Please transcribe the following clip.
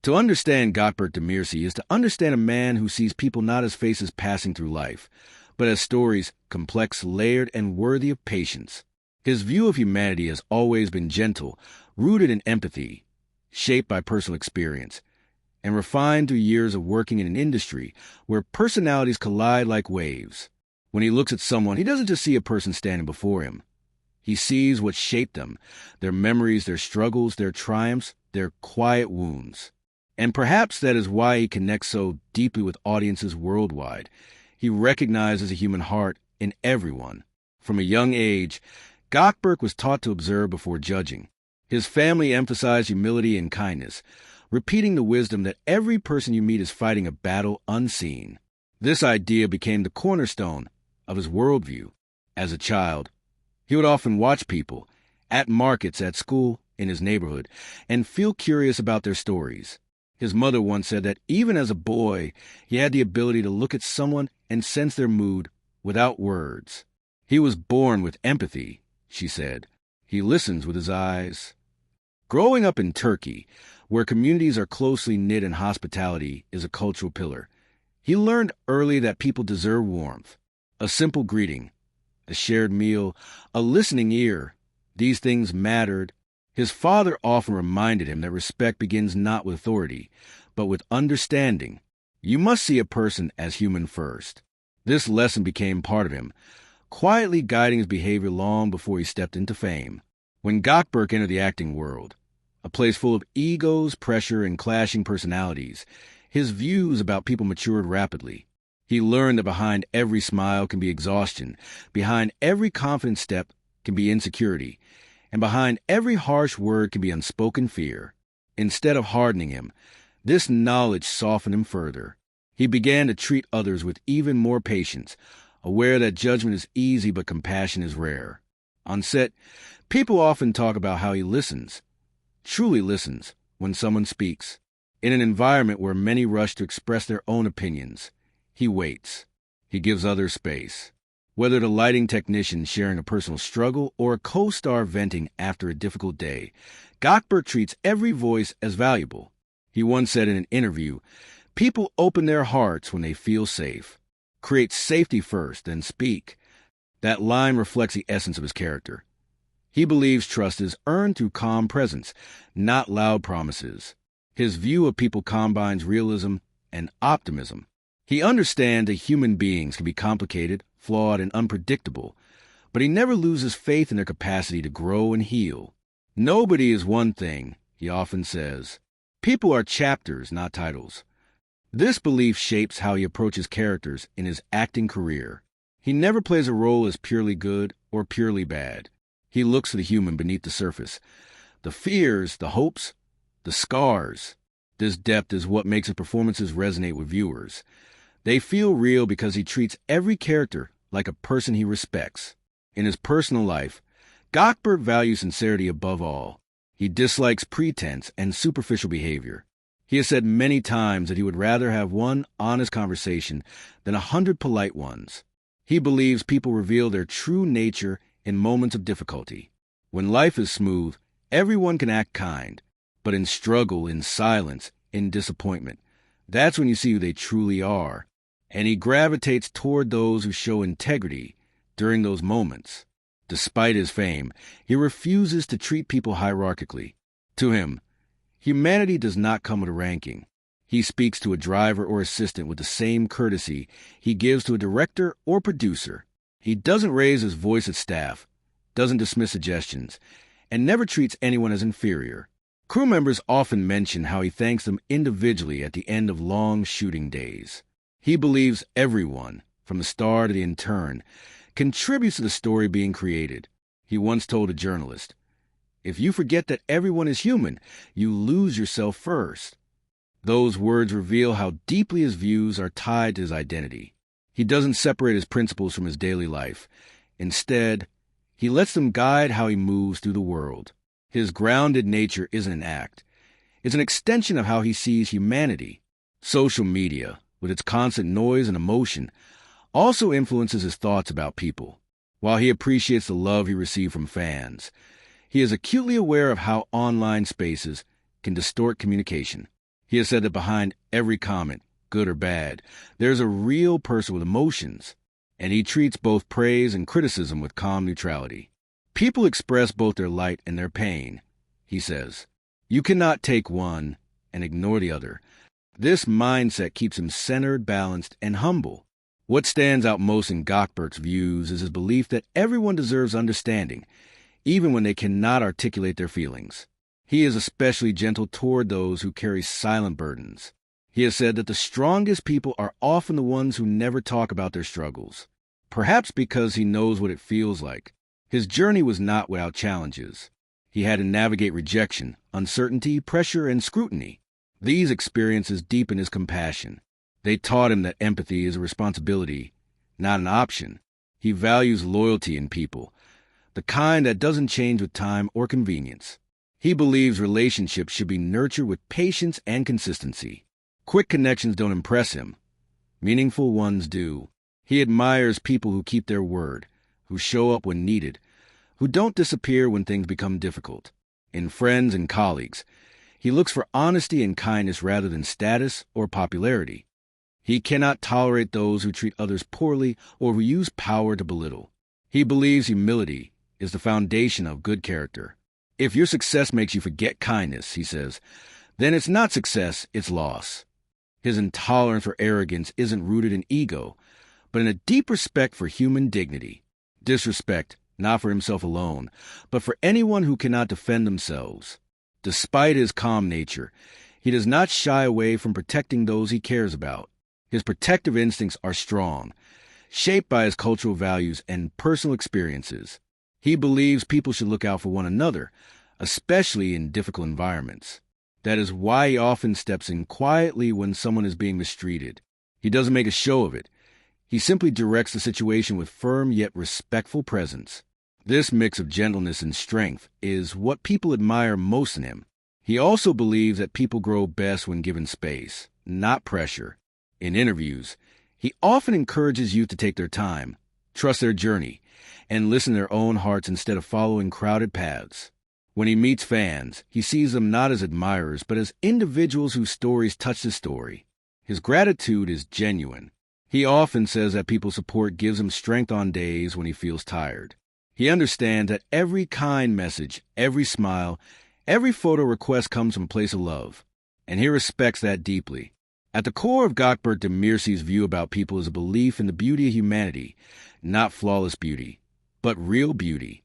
To understand Gökberk Demirci is to understand a man who sees people not as faces passing through life, but as stories, complex, layered, and worthy of patience. His view of humanity has always been gentle, rooted in empathy, shaped by personal experience, and refined through years of working in an industry where personalities collide like waves. When he looks at someone, he doesn't just see a person standing before him. He sees what shaped them, their memories, their struggles, their triumphs, their quiet wounds. And perhaps that is why he connects so deeply with audiences worldwide. He recognizes a human heart in everyone. From a young age, Gökberk was taught to observe before judging. His family emphasized humility and kindness, repeating the wisdom that every person you meet is fighting a battle unseen. This idea became the cornerstone of his worldview. As a child, he would often watch people, at markets, at school, in his neighborhood, and feel curious about their stories. His mother once said that even as a boy, he had the ability to look at someone and sense their mood without words. He was born with empathy, she said. He listens with his eyes. Growing up in Turkey, where communities are closely knit and hospitality is a cultural pillar, he learned early that people deserve warmth. A simple greeting, a shared meal, a listening ear. These things mattered. His father often reminded him that respect begins not with authority, but with understanding. You must see a person as human first. This lesson became part of him, quietly guiding his behavior long before he stepped into fame. When Gökberk entered the acting world, a place full of egos, pressure, and clashing personalities, his views about people matured rapidly. He learned that behind every smile can be exhaustion, behind every confident step can be insecurity, and behind every harsh word can be unspoken fear. Instead of hardening him, this knowledge softened him further. He began to treat others with even more patience, aware that judgment is easy but compassion is rare. On set, people often talk about how he listens, truly listens, when someone speaks. In an environment where many rush to express their own opinions, he waits. He gives others space. Whether the lighting technician sharing a personal struggle or a co-star venting after a difficult day, Gökberk treats every voice as valuable. He once said in an interview, "People open their hearts when they feel safe. Create safety first, then speak." That line reflects the essence of his character. He believes trust is earned through calm presence, not loud promises. His view of people combines realism and optimism. He understands that human beings can be complicated, flawed, and unpredictable, but he never loses faith in their capacity to grow and heal. Nobody is one thing, he often says. People are chapters, not titles. This belief shapes how he approaches characters in his acting career. He never plays a role as purely good or purely bad. He looks for the human beneath the surface. The fears, the hopes, the scars. This depth is what makes his performances resonate with viewers. They feel real because he treats every character like a person he respects. In his personal life, Gökberk values sincerity above all. He dislikes pretense and superficial behavior. He has said many times that he would rather have one honest conversation than 100 polite ones. He believes people reveal their true nature in moments of difficulty. When life is smooth, everyone can act kind, but in struggle, in silence, in disappointment, that's when you see who they truly are. And he gravitates toward those who show integrity during those moments. Despite his fame, he refuses to treat people hierarchically. To him, humanity does not come with a ranking. He speaks to a driver or assistant with the same courtesy he gives to a director or producer. He doesn't raise his voice at staff, doesn't dismiss suggestions, and never treats anyone as inferior. Crew members often mention how he thanks them individually at the end of long shooting days. He believes everyone, from the star to the intern, contributes to the story being created. He once told a journalist, "If you forget that everyone is human, you lose yourself first." Those words reveal how deeply his views are tied to his identity. He doesn't separate his principles from his daily life. Instead, he lets them guide how he moves through the world. His grounded nature isn't an act. It's an extension of how he sees humanity. Social media, with its constant noise and emotion, also influences his thoughts about people. While he appreciates the love he received from fans, he is acutely aware of how online spaces can distort communication. He has said that behind every comment, good or bad, there's a real person with emotions, and he treats both praise and criticism with calm neutrality. People express both their light and their pain, he says. You cannot take one and ignore the other. This mindset keeps him centered, balanced, and humble. What stands out most in Gökberk's views is his belief that everyone deserves understanding, even when they cannot articulate their feelings. He is especially gentle toward those who carry silent burdens. He has said that the strongest people are often the ones who never talk about their struggles, perhaps because he knows what it feels like. His journey was not without challenges. He had to navigate rejection, uncertainty, pressure, and scrutiny. These experiences deepened his compassion. They taught him that empathy is a responsibility, not an option. He values loyalty in people, the kind that doesn't change with time or convenience. He believes relationships should be nurtured with patience and consistency. Quick connections don't impress him. Meaningful ones do. He admires people who keep their word, who show up when needed, who don't disappear when things become difficult. In friends and colleagues, he looks for honesty and kindness rather than status or popularity. He cannot tolerate those who treat others poorly or who use power to belittle. He believes humility is the foundation of good character. If your success makes you forget kindness, he says, then it's not success, it's loss. His intolerance for arrogance isn't rooted in ego, but in a deep respect for human dignity. Disrespect, not for himself alone, but for anyone who cannot defend themselves. Despite his calm nature, he does not shy away from protecting those he cares about. His protective instincts are strong, shaped by his cultural values and personal experiences. He believes people should look out for one another, especially in difficult environments. That is why he often steps in quietly when someone is being mistreated. He doesn't make a show of it. He simply directs the situation with firm yet respectful presence. This mix of gentleness and strength is what people admire most in him. He also believes that people grow best when given space, not pressure. In interviews, he often encourages youth to take their time, trust their journey, and listen to their own hearts instead of following crowded paths. When he meets fans, he sees them not as admirers, but as individuals whose stories touch his story. His gratitude is genuine. He often says that people's support gives him strength on days when he feels tired. He understands that every kind message, every smile, every photo request comes from a place of love, and he respects that deeply. At the core of Gökberk Demirci's view about people is a belief in the beauty of humanity, not flawless beauty, but real beauty.